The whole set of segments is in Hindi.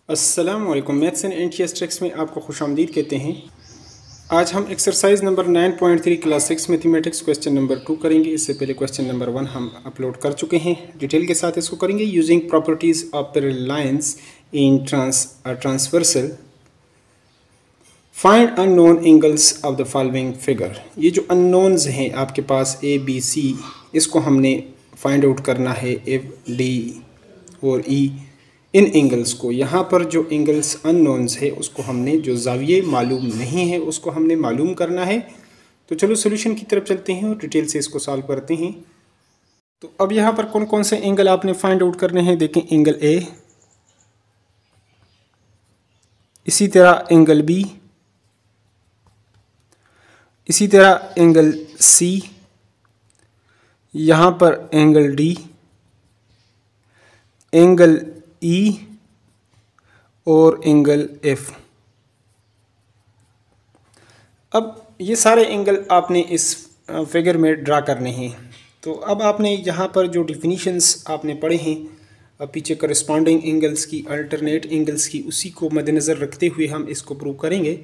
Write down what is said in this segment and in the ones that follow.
अस्सलामुअलैकुम। मैथ्स एंड एनटीएस ट्रिक्स में आपको खुशामदीद कहते हैं। आज हम exercise number 9.3 class 6 mathematics question number 2 करेंगे। इससे पहले क्वेश्चन नंबर 1 हम अपलोड कर चुके हैं। डिटेल के साथ इसको करेंगे। Using properties of parallel lines in transversal find unknown angles of the following figure. ये जो अननोन्स हैं आपके पास ए बी सी, इसको हमने फाइंड आउट करना है। एफ डी और ई, इन एंगल्स को, यहाँ पर जो एंगल्स अननोन्स है उसको हमने, जो ज़ाविये मालूम नहीं है उसको हमने मालूम करना है। तो चलो सोल्यूशन की तरफ चलते हैं और डिटेल से इसको सॉल्व करते हैं। तो अब यहाँ पर कौन कौन से एंगल आपने फाइंड आउट करने हैं। देखें, एंगल ए, इसी तरह एंगल बी, इसी तरह एंगल सी, यहाँ पर एंगल डी, एंगल ई और एंगल एफ। अब ये सारे एंगल आपने इस फिगर में ड्रा करने हैं। तो अब आपने यहाँ पर जो डिफिनीशंस आपने पढ़े हैं पीछे, करस्पॉन्डिंग एंगल्स की, अल्टरनेट एंगल्स की, उसी को मद्देनज़र रखते हुए हम इसको प्रूव करेंगे।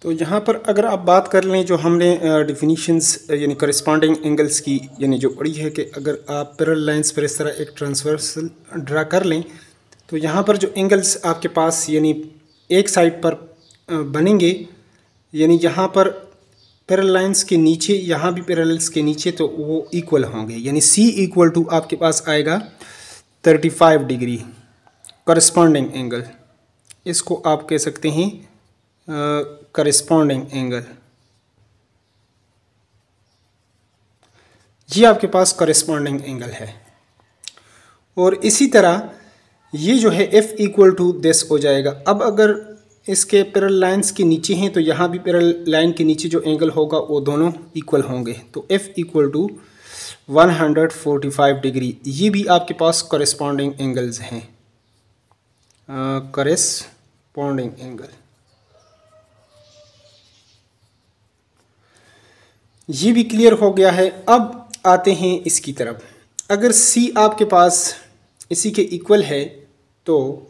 तो यहाँ पर अगर आप बात कर लें, जो हमने डिफिनीशंस यानी करस्पॉन्डिंग एंगल्स की यानी जो पढ़ी है कि अगर आप पैरेलल लाइंस पर इस तरह एक ट्रांसवर्सल ड्रा कर लें तो यहाँ पर जो एंगल्स आपके पास यानी एक साइड पर बनेंगे, यानी यहाँ पर पैरेलल लाइंस के नीचे, यहाँ भी पैरेलल्स के नीचे, तो वो इक्वल होंगे। यानी C इक्वल टू आपके पास आएगा 35 डिग्री करस्पॉन्डिंग एंगल। इसको आप कह सकते हैं करस्पॉन्डिंग एंगल। ये आपके पास करस्पॉन्डिंग एंगल है। और इसी तरह ये जो है F इक्वल टू दिस हो जाएगा। अब अगर इसके पैरेलल लाइंस के नीचे हैं तो यहाँ भी पैरेलल लाइन के नीचे जो एंगल होगा वो दोनों इक्वल होंगे। तो F इक्वल टू 145 डिग्री। ये भी आपके पास करस्पॉन्डिंग एंगल्स हैं, करस्पॉन्डिंग एंगल। ये भी क्लियर हो गया है। अब आते हैं इसकी तरफ। अगर C आपके पास इसी के इक्वल है तो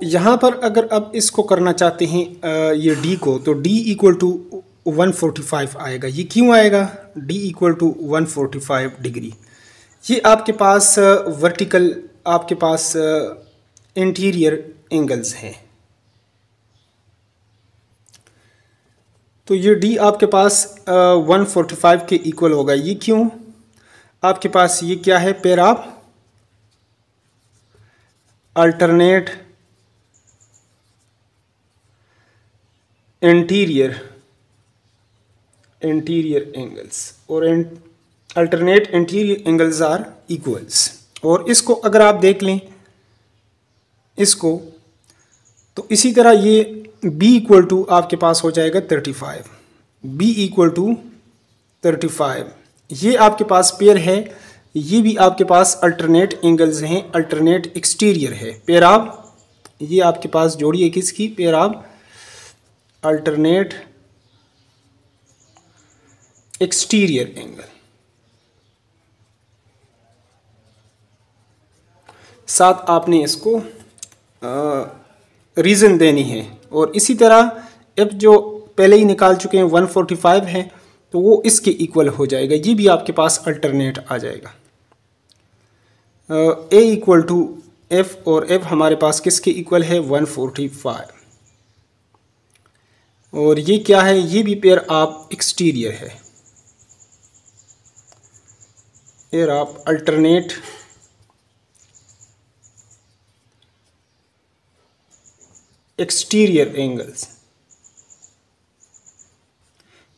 यहाँ पर अगर अब इसको करना चाहते हैं ये D को, तो D इक्वल टू 145 आएगा। ये क्यों आएगा? D equal to 145 degree. ये आपके पास वर्टिकल, आपके पास इंटीरियर एंगल्स हैं। तो ये D आपके पास 145 के इक्वल होगा। ये क्यों? आपके पास ये क्या है? Pair of alternate interior angles, और alternate interior angles are equals. और इसको अगर आप देख लें इसको, तो इसी तरह ये B इक्वल टू आपके पास हो जाएगा 35। B इक्वल टू 35, ये आपके पास पेयर है। ये भी आपके पास अल्टरनेट एंगल्स हैं, अल्टरनेट एक्सटीरियर है। पेयर ऑफ, ये आपके पास जोड़ी है किसकी? Pair of alternate exterior angle. साथ आपने इसको रीज़न देनी है। और इसी तरह F जो पहले ही निकाल चुके हैं 145 है, तो वो इसके इक्वल हो जाएगा। ये भी आपके पास अल्टरनेट आ जाएगा। A इक्वल टू F, और F हमारे पास किसके इक्वल है? 145। और ये क्या है? ये भी पेयर ऑफ एक्सटीरियर है, pair of alternate exterior angles.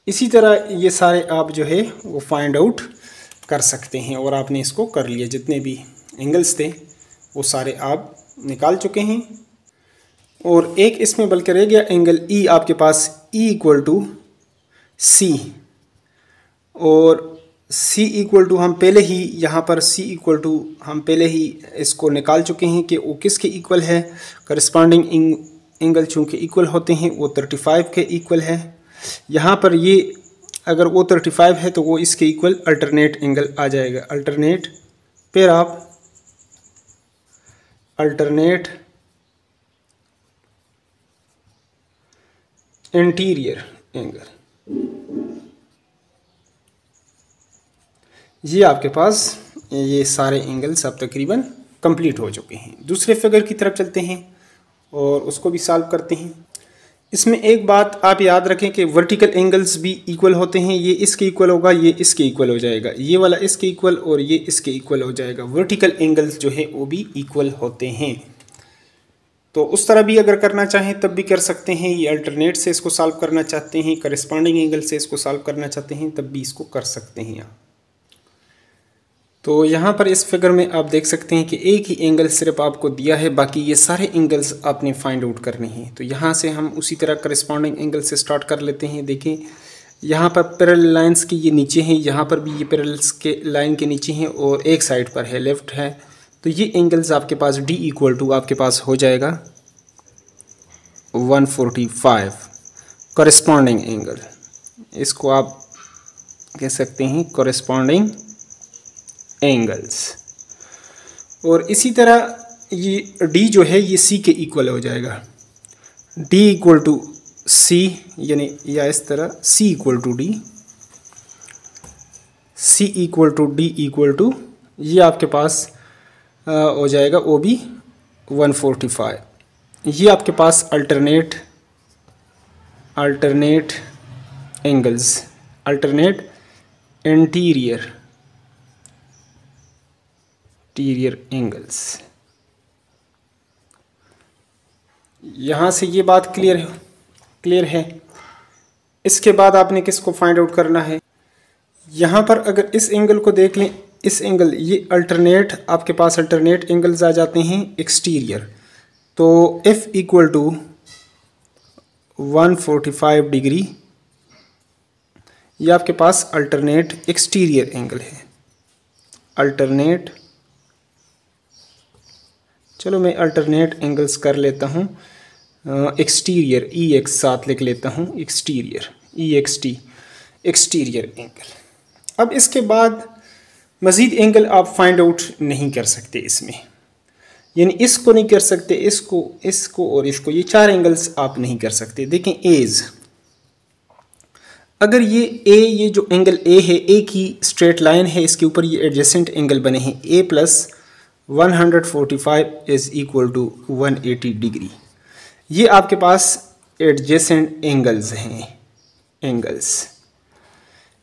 इसी तरह ये सारे आप जो है वो फाइंड आउट कर सकते हैं। और आपने इसको कर लिया, जितने भी एंगल्स थे वो सारे आप निकाल चुके हैं। और एक इसमें बल्कि रह गया एंगल E आपके पास, E इक्वल टू C। और C इक्वल टू हम पहले ही यहाँ पर C इक्वल टू हम पहले ही इसको निकाल चुके हैं कि वो किसके इक्वल है। करस्पॉन्डिंग एंगल चूँकि इक्वल होते हैं वो 35 के इक्वल है। यहाँ पर ये अगर वो 35 है तो वो इसके इक्वल अल्टरनेट एंगल आ जाएगा। Alternate pair of alternate interior angle. ये आपके पास ये सारे एंगल्स अब तकरीबन कंप्लीट हो चुके हैं। दूसरे फिगर की तरफ चलते हैं और उसको भी सॉल्व करते हैं। इसमें एक बात आप याद रखें कि वर्टिकल एंगल्स भी इक्वल होते हैं। ये इसके इक्वल होगा, ये इसके इक्वल हो जाएगा, ये वाला इसके इक्वल और ये इसके इक्वल हो जाएगा। वर्टिकल एंगल्स जो है वो भी इक्वल होते हैं। तो उस तरह भी अगर करना चाहें तब भी कर सकते हैं। ये अल्टरनेट से इसको सॉल्व करना चाहते हैं, करस्पॉन्डिंग एंगल से इसको सॉल्व करना चाहते हैं, तब भी इसको कर सकते हैं आप। तो यहाँ पर इस फिगर में आप देख सकते हैं कि एक ही एंगल सिर्फ आपको दिया है, बाकी ये सारे एंगल्स आपने फाइंड आउट करने हैं। तो यहाँ से हम उसी तरह करस्पॉन्डिंग एंगल से स्टार्ट कर लेते हैं। देखें यहाँ पर पैरेलल लाइंस के ये नीचे हैं, यहाँ पर भी ये पैरेलल्स के लाइन के नीचे हैं और एक साइड पर है, लेफ्ट है। तो ये एंगल्स आपके पास D इक्वल टू आपके पास हो जाएगा 145 करस्पॉन्डिंग एंगल। इसको आप कह सकते हैं करस्पॉन्डिंग एंगल्स। और इसी तरह ये D जो है ये C के इक्वल हो जाएगा। D इक्वल टू C, यानी या इस तरह C equal to D, C equal to D equal to ये आपके पास हो जाएगा वो भी 145। ये आपके पास alternate angles, alternate interior angles. यहाँ से ये बात क्लियर है। इसके बाद आपने किसको फाइंड आउट करना है? यहाँ पर अगर इस एंगल को देख लें, इस एंगल ये अल्टरनेट आपके पास अल्टरनेट एंगल्स आ जाते हैं एक्सटीरियर। तो F इक्वल टू 145 डिग्री ये आपके पास अल्टरनेट एक्सटीरियर एंगल है। अल्टरनेट, चलो मैं अल्टरनेट एंगल्स कर लेता हूँ एक्सटीरियर, EX साथ लिख लेता हूँ, एक्सटीरियर EXT, एक्सटीरियर एंगल। अब इसके बाद मज़ीद एंगल आप फाइंड आउट नहीं कर सकते इसमें, यानी इसको नहीं कर सकते, इसको और इसको, ये चार एंगल्स आप नहीं कर सकते। देखें एज, अगर ये जो एंगल A है, एक ही स्ट्रेट लाइन है, इसके ऊपर ये एडजेसेंट एंगल बने हैं, A plus 145 is equal to 180 degree. ये आपके पास एडजेसेंट एंगल्स हैं। एंगल्स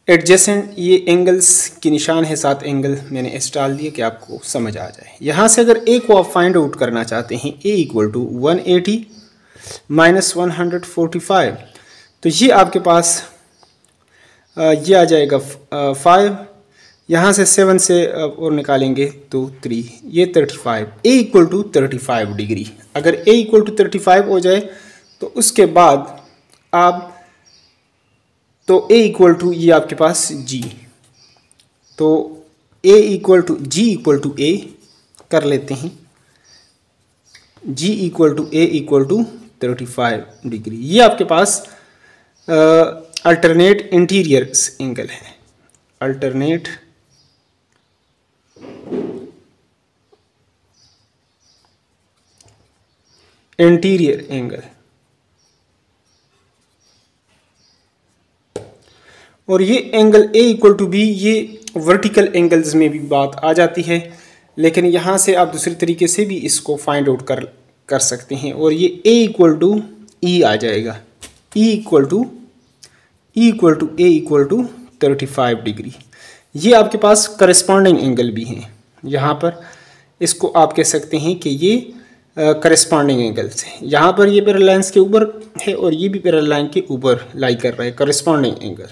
एडजेसेंट, ये एंगल्स के निशान है, 7 एंगल मैंने इस डाल दिए कि आपको समझ आ जाए। यहाँ से अगर A को आप फाइंड आउट करना चाहते हैं, A इक्वल टू 180 माइनस 145, तो ये आपके पास ये आ जाएगा 5, यहाँ से 7 से और निकालेंगे तो 3, ये 35, A इक्वल टू 35 डिग्री। अगर A इक्वल टू 35 हो जाए तो उसके बाद आप, तो A इक्वल टू ये आपके पास G, तो A equal to G equal to A कर लेते हैं, G equal to A equal to 35 degree. ये आपके पास अल्टरनेट इंटीरियर एंगल है, अल्टरनेट इंटीरियर एंगल। और ये angle A equal to B, ये वर्टिकल एंगल्स में भी बात आ जाती है, लेकिन यहाँ से आप दूसरे तरीके से भी इसको फाइंड आउट कर सकते हैं। और ये A इक्वल टू E आ जाएगा, E equal to A equal to 35 degree. ये आपके पास करस्पॉन्डिंग एंगल भी हैं। यहाँ पर इसको आप कह सकते हैं कि ये करस्पॉन्डिंग एंगल्स हैं। यहाँ पर ये पैरेलल लाइंस के ऊपर है और ये भी पैरेलल लाइन के ऊपर लाई कर रहा है, करस्पॉन्डिंग एंगल।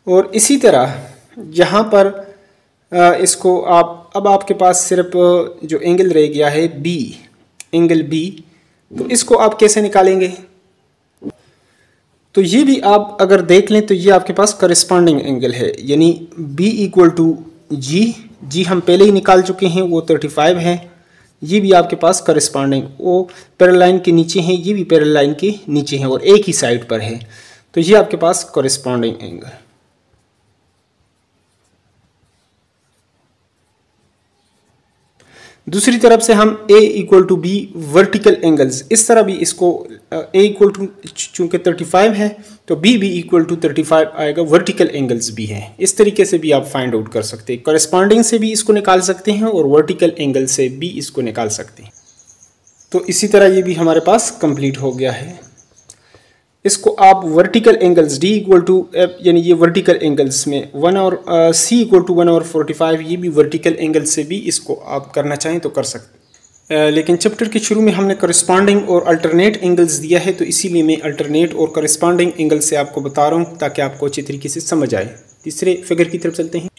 और इसी तरह यहाँ पर इसको आप, अब आपके पास सिर्फ जो एंगल रह गया है B, एंगल B, तो इसको आप कैसे निकालेंगे? तो ये भी आप अगर देख लें तो ये आपके पास करस्पॉन्डिंग एंगल है, यानी B इक्वल टू G हम पहले ही निकाल चुके हैं, वो 35 है। ये भी आपके पास करस्पॉन्डिंग, वो पैरेलल लाइन के नीचे हैं, ये भी पैरेलल लाइन के नीचे हैं और एक ही साइड पर है, तो ये आपके पास करस्पॉन्डिंग एंगल। दूसरी तरफ से हम a equal to B vertical angles, इस तरह भी इसको a इक्वल टू चूँकि 35 है तो b भी इक्वल टू 35 आएगा, वर्टिकल एंगल्स भी हैं। इस तरीके से भी आप फाइंड आउट कर सकते हैं, कॉरेस्पॉन्डिंग से भी इसको निकाल सकते हैं और वर्टिकल एंगल से भी इसको निकाल सकते हैं। तो इसी तरह ये भी हमारे पास कंप्लीट हो गया है। इसको आप vertical angles d equal to यानी ये वर्टिकल एंगल्स में 1 और c इक्वल टू 1 और 45, ये भी वर्टिकल एंगल से भी इसको आप करना चाहें तो कर सकते हैं। लेकिन चैप्टर के शुरू में हमने करस्पॉन्डिंग और अल्टरनेट एंगल्स दिया है, तो इसीलिए मैं अल्टरनेट और करस्पॉन्डिंग एंगल से आपको बता रहा हूँ ताकि आपको अच्छी तरीके से समझ आए। तीसरे फिगर की तरफ चलते हैं।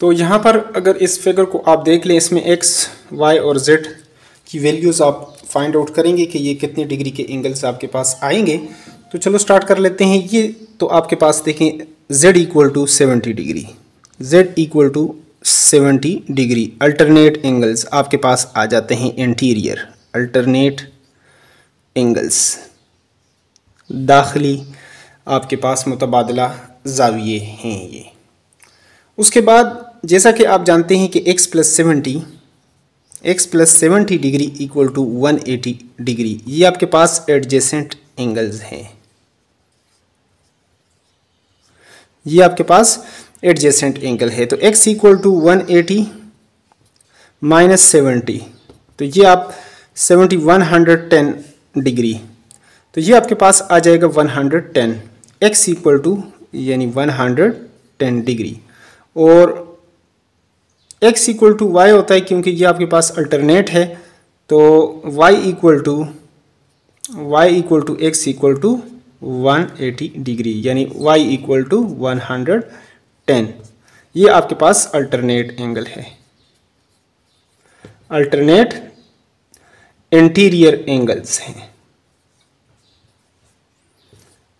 तो यहाँ पर अगर इस फिगर को आप देख लें, इसमें x, y और z की वैल्यूज़ आप फाइंड आउट करेंगे कि ये कितने डिग्री के एंगल्स आपके पास आएंगे। तो चलो स्टार्ट कर लेते हैं। ये तो आपके पास देखें z equal to 70 degree, z equal to 70 degree. Alternate angles आपके पास आ जाते हैं इंटीरियर, अल्टरनेट एंगल्स दाखिली आपके पास मुतबादला ज़ाविये हैं ये। उसके बाद जैसा कि आप जानते हैं कि x plus 70 degree equal to 180 degree, ये आपके पास एडजेसेंट एंगल्स हैं, ये आपके पास एडजेसेंट एंगल है। तो x इक्वल टू 180 माइनस 70, तो ये आप 110 डिग्री, तो ये आपके पास आ जाएगा 110। x इक्वल टू यानी 110 डिग्री, और x इक्वल टू वाई होता है क्योंकि ये आपके पास अल्टरनेट है, तो y equal to x equal to 180 degree, यानी y इक्वल टू 110। ये आपके पास अल्टरनेट एंगल है, अल्टरनेट इंटीरियर एंगल्स हैं।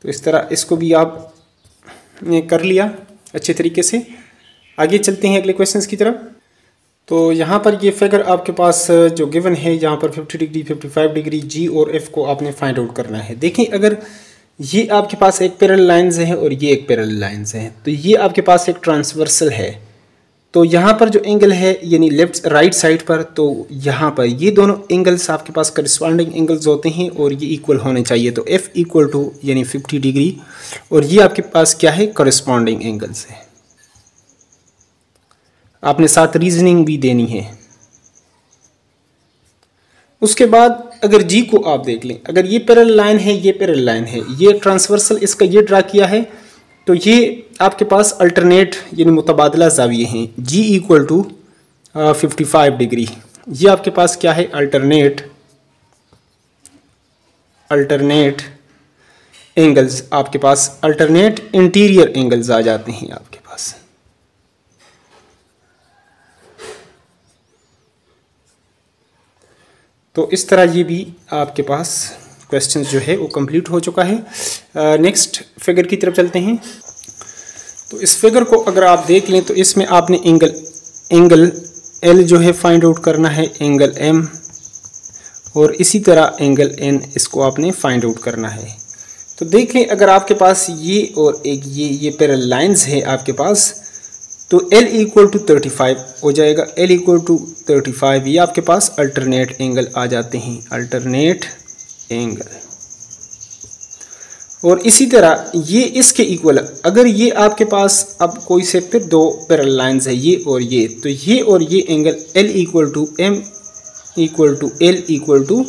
तो इस तरह इसको भी आप ने कर लिया अच्छे तरीके से। आगे चलते हैं अगले क्वेश्चंस की तरफ। तो यहाँ पर ये फिगर आपके पास जो गिवन है, यहाँ पर 50 डिग्री 55 डिग्री g और f को आपने फाइंड आउट करना है। देखें अगर ये आपके पास एक पैरेलल लाइंस है और ये एक पैरेलल लाइंस है, तो ये आपके पास एक ट्रांसवर्सल है। तो यहाँ पर जो एंगल है यानी लेफ्ट राइट साइड पर, तो यहाँ पर ये दोनों एंगल्स आपके पास करस्पॉन्डिंग एंगल्स होते हैं और ये इक्वल होने चाहिए। तो f इक्वल टू यानी 50 डिग्री, और ये आपके पास क्या है, करस्पॉन्डिंग एंगल्स है। आपने साथ रीजनिंग भी देनी है। उसके बाद अगर जी को आप देख लें, अगर ये पैरेलल लाइन है, ये पैरेलल लाइन है, ये ट्रांसवर्सल इसका ये ड्रा किया है, तो ये आपके पास अल्टरनेट यानी मुतबादला ज़ाविये हैं। जी इक्वल टू 55 डिग्री, ये आपके पास क्या है, अल्टरनेट एंगल्स आपके पास, अल्टरनेट इंटीरियर एंगल्स आ जाते हैं आपके पास। तो इस तरह ये भी आपके पास क्वेश्चन जो है वो कंप्लीट हो चुका है। नेक्स्ट फिगर की तरफ चलते हैं। तो इस फिगर को अगर आप देख लें, तो इसमें आपने एंगल L जो है फाइंड आउट करना है, एंगल M, और इसी तरह एंगल N इसको आपने फाइंड आउट करना है। तो देख लें अगर आपके पास ये और एक ये पैरेलल लाइंस है आपके पास, तो L इक्वल टू 35 हो जाएगा, L इक्वल टू 35, ये आपके पास अल्टरनेट एंगल आ जाते हैं, अल्टरनेट एंगल। और इसी तरह ये इसके इक्वल, अगर ये आपके पास अब कोई से फिर दो पैरेलल लाइंस है, ये और ये, तो ये और ये angle L equal to M equal to L equal to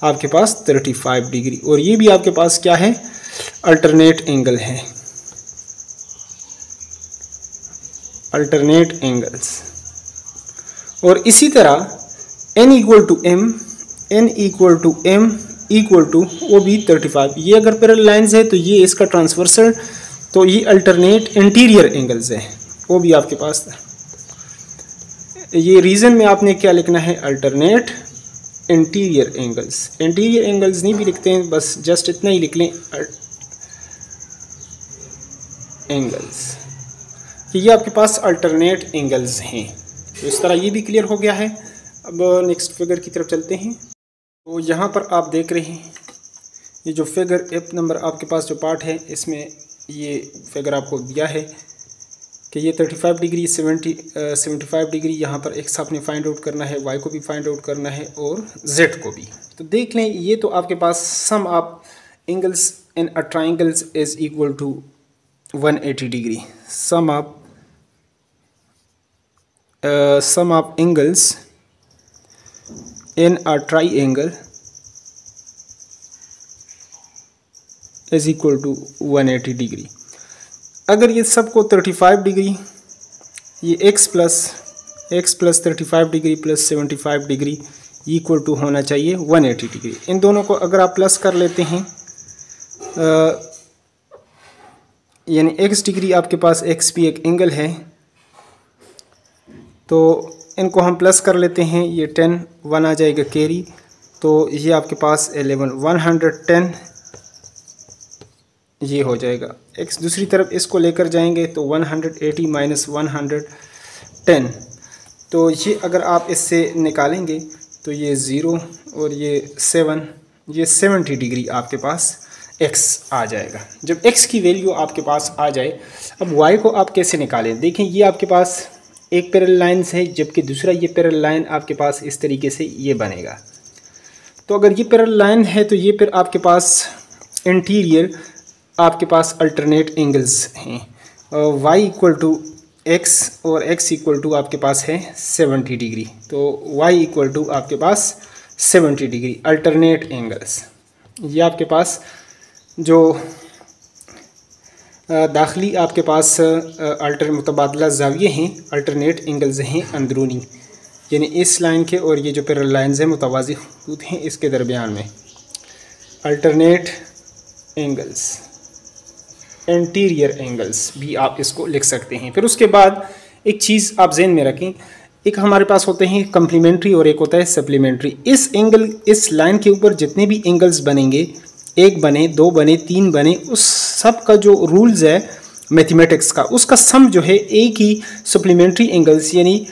आपके पास 35 डिग्री, और ये भी आपके पास क्या है, अल्टरनेट एंगल है, अल्टरनेट एंगल्स। और इसी तरह n equal to m equal to वो भी 35, ये अगर पैरेलल लाइंस है तो ये इसका ट्रांसवर्सल, तो ये अल्टरनेट इंटीरियर एंगल्स है, वो भी आपके पास। ये रीज़न में आपने क्या लिखना है, alternate interior angles. Interior angles नहीं भी लिखते हैं, बस जस्ट इतना ही लिख लें, एंगल्स, कि ये आपके पास अल्टरनेट एंगल्स हैं। तो इस तरह ये भी क्लियर हो गया है। अब नेक्स्ट फिगर की तरफ चलते हैं। तो यहाँ पर आप देख रहे हैं ये जो फिगर एफ नंबर आपके पास जो पार्ट है, इसमें ये फिगर आपको दिया है कि ये 35 डिग्री 75 डिग्री, यहाँ पर एक्स आपने फाइंड आउट करना है, वाई को भी फाइंड आउट करना है और जेड को भी। तो देख लें, ये तो आपके पास sum of angles in a triangles is equal to 180 degree. Sum of angles in a triangle is equal to 180 degree. अगर ये सबको 35 डिग्री, ये x plus 35 degree plus 75 degree equal to होना चाहिए 180 डिग्री। इन दोनों को अगर आप प्लस कर लेते हैं, यानी x डिग्री आपके पास, x भी एक एंगल है, तो इनको हम प्लस कर लेते हैं, ये 10 1 आ जाएगा कैरी, तो ये आपके पास 11 110 ये हो जाएगा। x दूसरी तरफ इसको लेकर जाएंगे तो 180 माइनस 110, तो ये अगर आप इससे निकालेंगे तो ये 0 और ये 7, ये 70 डिग्री आपके पास x आ जाएगा। जब x की वैल्यू आपके पास आ जाए, अब y को आप कैसे निकालें? देखें, ये आपके पास एक पैरेलल लाइन है, जबकि दूसरा ये पैरेलल लाइन आपके पास इस तरीके से ये बनेगा। तो अगर ये पैरेलल लाइन है तो ये फिर आपके पास इंटीरियर आपके पास अल्टरनेट एंगल्स हैं, y इक्वल टू x और x इक्वल टू आपके पास है 70 डिग्री, तो y इक्वल टू आपके पास 70 डिग्री अल्टरनेट एंगल्स। ये आपके पास जो दाखिली आपके पास मुतबादला ज़ाविये हैं, अल्टरनेट एंगल्स हैं अंदरूनी, यानी इस लाइन के और ये जो पैरेलल लाइन्स हैं मुतवाज़ी खतूत हैं इसके दरमियान में अल्टरनेट एंगल्स, इंटीरियर एंगल्स भी आप इसको लिख सकते हैं। फिर उसके बाद एक चीज़ आप जहन में रखें, एक हमारे पास होते हैं कम्प्लीमेंट्री और एक होता है सप्लीमेंट्री। इस लाइन के ऊपर जितने भी एंगल्स बनेंगे, 1 बने, 2 बने, 3 बने, उस सब का जो रूल्स है मैथमेटिक्स का, उसका सम जो है एक ही सप्लीमेंट्री एंगल्स, यानी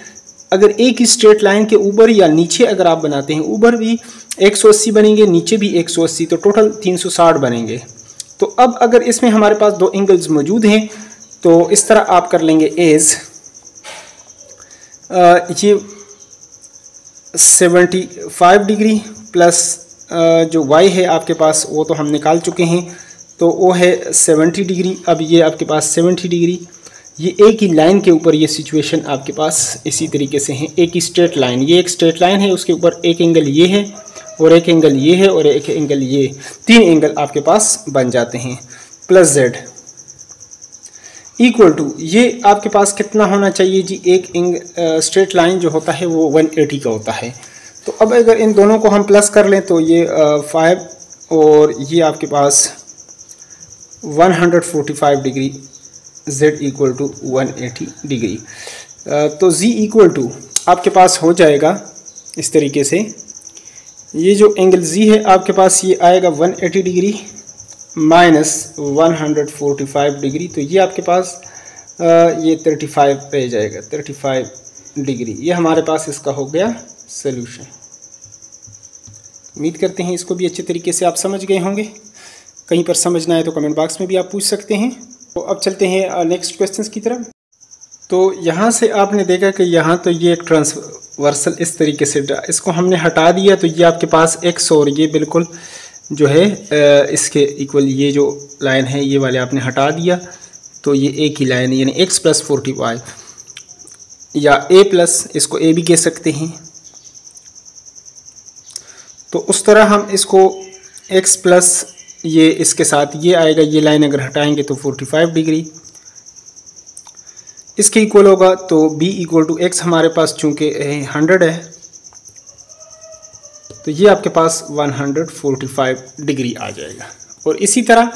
अगर एक ही स्ट्रेट लाइन के ऊपर या नीचे अगर आप बनाते हैं, ऊपर भी 180 बनेंगे, नीचे भी 180, तो टोटल 360 बनेंगे। तो अब अगर इसमें हमारे पास 2 एंगल्स मौजूद हैं तो इस तरह आप कर लेंगे एज ये 75 डिग्री प्लस जो y है आपके पास वो तो हम निकाल चुके हैं, तो वो है 70 डिग्री। अब ये आपके पास 70 डिग्री, ये एक ही लाइन के ऊपर ये सिचुएशन आपके पास इसी तरीके से है, एक ही स्ट्रेट लाइन, ये एक स्ट्रेट लाइन है, उसके ऊपर एक एंगल ये है और एक एंगल ये है और एक एंगल ये, 3 एंगल आपके पास बन जाते हैं, प्लस z इक्वल टू ये आपके पास कितना होना चाहिए जी, एक स्ट्रेट लाइन जो होता है वो 180 का होता है। तो अब अगर इन दोनों को हम प्लस कर लें तो ये 5 और ये आपके पास 145 degree, z equal to 180 degree. तो z इक्वल टू आपके पास हो जाएगा इस तरीके से, ये जो एंगल z है आपके पास ये आएगा 180 डिग्री माइनस 145 डिग्री, तो ये आपके पास ये 35 रह जाएगा, 35 डिग्री। ये हमारे पास इसका हो गया सॉल्यूशन। उम्मीद करते हैं इसको भी अच्छे तरीके से आप समझ गए होंगे। कहीं पर समझना है तो कमेंट बॉक्स में भी आप पूछ सकते हैं। तो अब चलते हैं नेक्स्ट क्वेश्चंस की तरफ। तो यहाँ से आपने देखा कि यहाँ तो ये एक ट्रांसवर्सल इस तरीके से, इसको हमने हटा दिया तो ये आपके पास x और ये बिल्कुल जो है इसके इक्वल ये जो लाइन है ये वाले आपने हटा दिया, तो ये एक ही लाइन है, यानी x प्लस 45 या a प्लस, इसको a भी कह सकते हैं। तो उस तरह हम इसको x प्लस ये इसके साथ ये आएगा, ये लाइन अगर हटाएंगे तो 45 डिग्री इसके इक्वल होगा। तो b इक्वल टू x हमारे पास चूँकि 100 है तो ये आपके पास 145 डिग्री आ जाएगा। और इसी तरह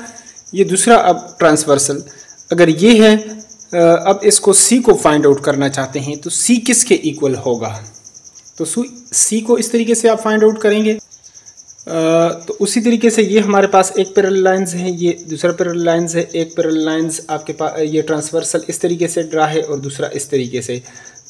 ये दूसरा अब ट्रांसवर्सल, अगर ये है अब इसको c को फाइंड आउट करना चाहते हैं तो c किसके इक्वल होगा, तो c को इस तरीके से आप फाइंड आउट करेंगे। तो उसी तरीके से ये हमारे पास एक पैरेलल लाइंस है, ये दूसरा पैरेलल लाइंस है, एक पैरेलल लाइंस आपके पास ये ट्रांसवर्सल इस तरीके से ड्रा है और दूसरा इस तरीके से।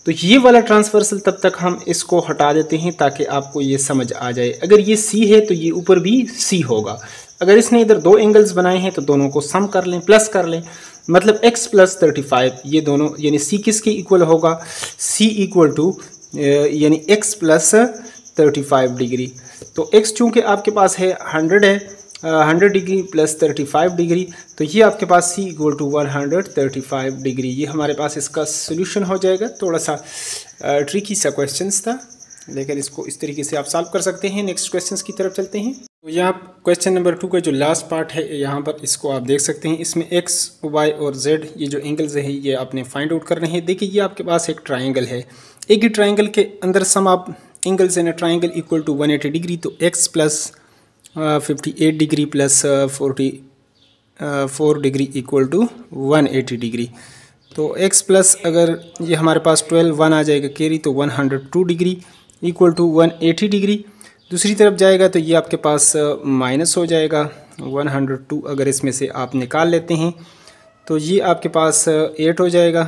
तो ये वाला ट्रांसवर्सल तब तक हम इसको हटा देते हैं ताकि आपको ये समझ आ जाए। अगर ये C है तो ये ऊपर भी C होगा, अगर इसने इधर दो एंगल्स बनाए हैं तो दोनों को सम कर लें, प्लस कर लें, मतलब x प्लस 35 ये दोनों, यानी c किसके इक्वल होगा, c इक्वल टू यानी x प्लस 35 डिग्री। तो x चूँकि आपके पास है 100 है, 100 डिग्री प्लस 35 डिग्री, तो ये आपके पास c इक्वल टू 135 डिग्री। ये हमारे पास इसका सोल्यूशन हो जाएगा। थोड़ा सा ट्रिकी सा क्वेश्चंस था, लेकिन इसको इस तरीके से आप सॉल्व कर सकते हैं। नेक्स्ट क्वेश्चंस की तरफ चलते हैं। तो यहाँ क्वेश्चन नंबर 2 का जो लास्ट पार्ट है, यहाँ पर इसको आप देख सकते हैं। इसमें x, y और z ये जो एंगल्स है ये आपने फाइंड आउट करने हैं। देखिए ये आपके पास एक ट्राइंगल है, एक ही ट्राइंगल के अंदर सम आप angles in a triangle equal to 180 degree. तो x plus 58 degree plus 44 degree equal to 180 degree. तो x प्लस अगर ये हमारे पास 12 1 आ जाएगा कैरी, तो 102 डिग्री इक्वल टू 180 डिग्री। दूसरी तरफ जाएगा तो ये आपके पास माइनस हो जाएगा 102। अगर इसमें से आप निकाल लेते हैं तो ये आपके पास 8 हो जाएगा,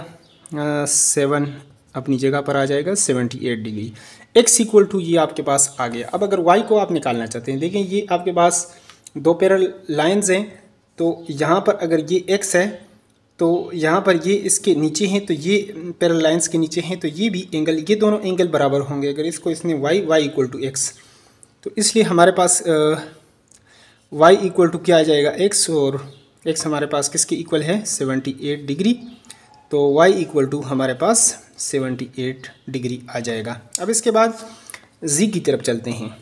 7 अपनी जगह पर आ जाएगा, 78 डिग्री। x इक्वल टू ये आपके पास आ गया। अब अगर y को आप निकालना चाहते हैं, देखें ये आपके पास दो पैरेलल लाइंस हैं, तो यहाँ पर अगर ये x है तो यहाँ पर ये इसके नीचे हैं, तो ये पैरेलल लाइंस के नीचे हैं, तो ये भी एंगल, ये दोनों एंगल बराबर होंगे। अगर इसको इसने y इक्वल टू x, तो इसलिए हमारे पास y इक्वल टू क्या आ जाएगा, x, और x हमारे पास किसके इक्वल है, 78 डिग्री। तो y इक्वल टू हमारे पास 78 डिग्री आ जाएगा। अब इसके बाद z की तरफ चलते हैं।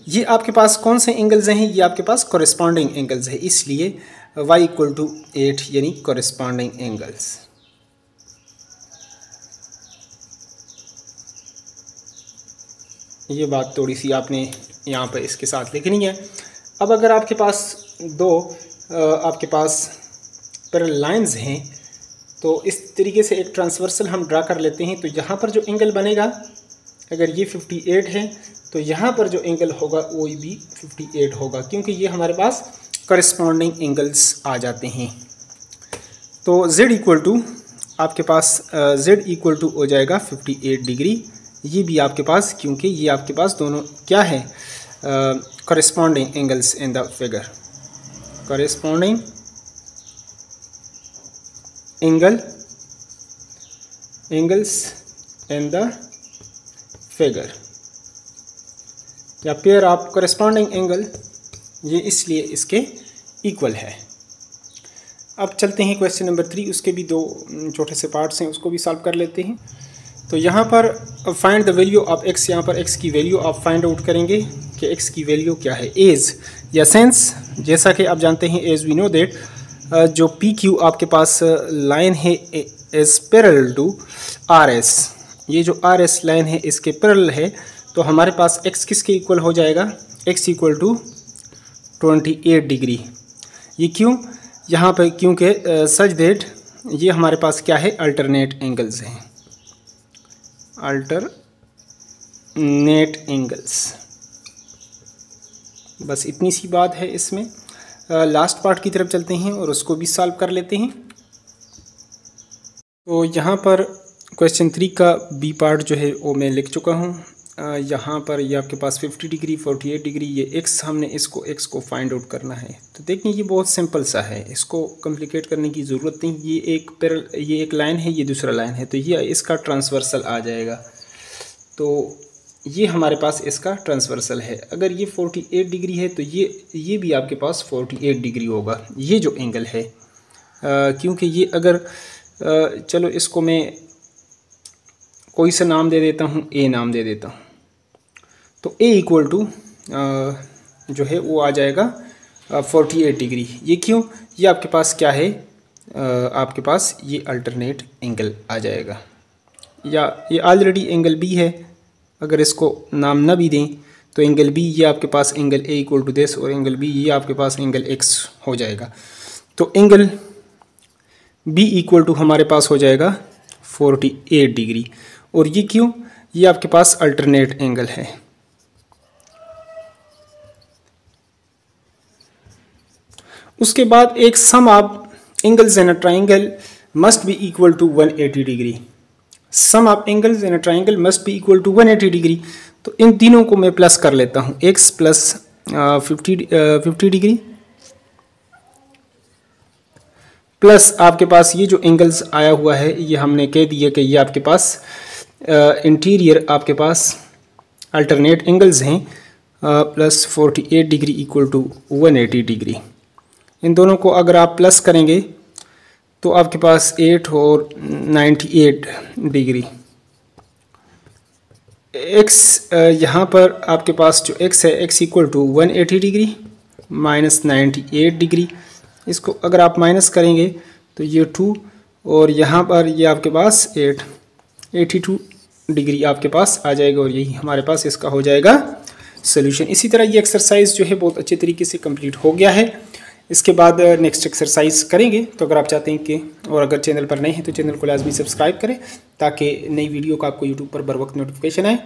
ये आपके पास कौन से एंगल्स हैं, ये आपके पास कॉरेस्पॉन्डिंग एंगल्स है, इसलिए y इक्वल टू 8 यानी कॉरेस्पॉन्डिंग एंगल्स। ये बात थोड़ी सी आपने यहाँ पर इसके साथ लिखनी है। अब अगर आपके पास दो आपके पास पैरेलल लाइंस हैं, तो इस तरीके से एक ट्रांसवर्सल हम ड्रा कर लेते हैं। तो यहाँ पर जो एंगल बनेगा, अगर ये 58 है तो यहाँ पर जो एंगल होगा वो भी 58 होगा, क्योंकि ये हमारे पास करस्पॉन्डिंग एंगल्स आ जाते हैं। तो z इक्वल टू आपके पास z इक्वल टू हो जाएगा 58 डिग्री। ये भी आपके पास, क्योंकि ये आपके पास दोनों क्या है, corresponding angles in the figure, corresponding angles in the figure, या पेयर ऑफ करस्पॉन्डिंग एंगल, ये इसलिए इसके इक्वल है। अब चलते हैं क्वेश्चन नंबर 3, उसके भी दो छोटे से पार्ट्स हैं, उसको भी सॉल्व कर लेते हैं। तो यहाँ पर find the value of x, यहाँ पर x की वैल्यू आप फाइंड आउट करेंगे कि x की वैल्यू क्या है। एज या सेंस, जैसा कि आप जानते हैं, एज वी नो दैट जो PQ आपके पास लाइन है इज पैरेलल टू RS, ये जो RS लाइन है इसके पैरेलल है, तो हमारे पास x किसके इक्वल हो जाएगा, x इक्वल टू 28 डिग्री। ये क्यों, यहाँ पर क्योंकि सच दैट ये हमारे पास क्या है, अल्टरनेट एंगल्स हैं, अल्टरनेट एंगल्स। बस इतनी सी बात है इसमें। लास्ट पार्ट की तरफ चलते हैं और उसको भी सॉल्व कर लेते हैं। तो यहाँ पर क्वेश्चन 3 का बी पार्ट जो है वो मैं लिख चुका हूँ। यहाँ पर ये आपके पास 50 डिग्री 48 डिग्री, ये x, हमने इसको x को फाइंड आउट करना है। तो देखिए ये बहुत सिंपल सा है, इसको कॉम्प्लिकेट करने की ज़रूरत नहीं। ये एक लाइन है, ये दूसरा लाइन है, तो ये इसका ट्रांसवर्सल आ जाएगा। तो ये हमारे पास इसका ट्रांसवर्सल है। अगर ये 48 डिग्री है तो ये भी आपके पास 48 डिग्री होगा, ये जो एंगल है। क्योंकि ये अगर चलो इसको मैं कोई सा नाम दे देता हूँ, a नाम दे देता हूँ, तो a इक्वल टू जो है वो आ जाएगा 48 डिग्री। ये क्यों, ये आपके पास क्या है, आपके पास ये अल्टरनेट एंगल आ जाएगा, या ये ऑलरेडी एंगल b है। अगर इसको नाम ना भी दें तो एंगल b, ये आपके पास angle a equal to this, और एंगल b ये आपके पास एंगल x हो जाएगा। तो एंगल b इक्वल टू हमारे पास हो जाएगा 48 डिग्री। और ये क्यों, ये आपके पास अल्टरनेट एंगल है। उसके बाद एक sum of angles in a triangle must be equal to 180 degree. Sum of angles in a triangle must be equal to 180 degree. तो इन तीनों को मैं प्लस कर लेता हूँ, x प्लस 50 डिग्री प्लस आपके पास ये जो एंगल्स आया हुआ है ये हमने कह दिया कि ये आपके पास इंटीरियर आपके पास अल्टरनेट एंगल्स हैं plus 48 degree equal to 180 degree. इन दोनों को अगर आप प्लस करेंगे तो आपके पास 8 और 98 डिग्री। एक्स यहाँ पर आपके पास जो एक्स है X equal to 180 degree minus 98 degree. इसको अगर आप माइनस करेंगे तो ये 2 और यहाँ पर ये आपके पास 82 डिग्री आपके पास आ जाएगा और यही हमारे पास इसका हो जाएगा सोल्यूशन। इसी तरह ये एक्सरसाइज जो है बहुत अच्छे तरीके से कंप्लीट हो गया है। इसके बाद नेक्स्ट एक्सरसाइज करेंगे। तो अगर आप चाहते हैं कि और अगर चैनल पर नए हैं तो चैनल को लाजमी सब्सक्राइब करें ताकि नई वीडियो का आपको यूट्यूब पर बर वक्त नोटिफिकेशन आए।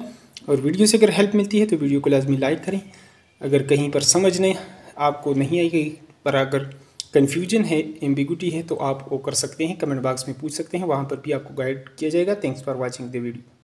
और वीडियो से अगर हेल्प मिलती है तो वीडियो को लाजमी लाइक करें। अगर कहीं पर समझने आपको नहीं आई पर अगर कन्फ्यूजन है, एम्बिगुटी है तो आप वो कर सकते हैं, कमेंट बॉक्स में पूछ सकते हैं, वहाँ पर भी आपको गाइड किया जाएगा। Thanks for watching the video.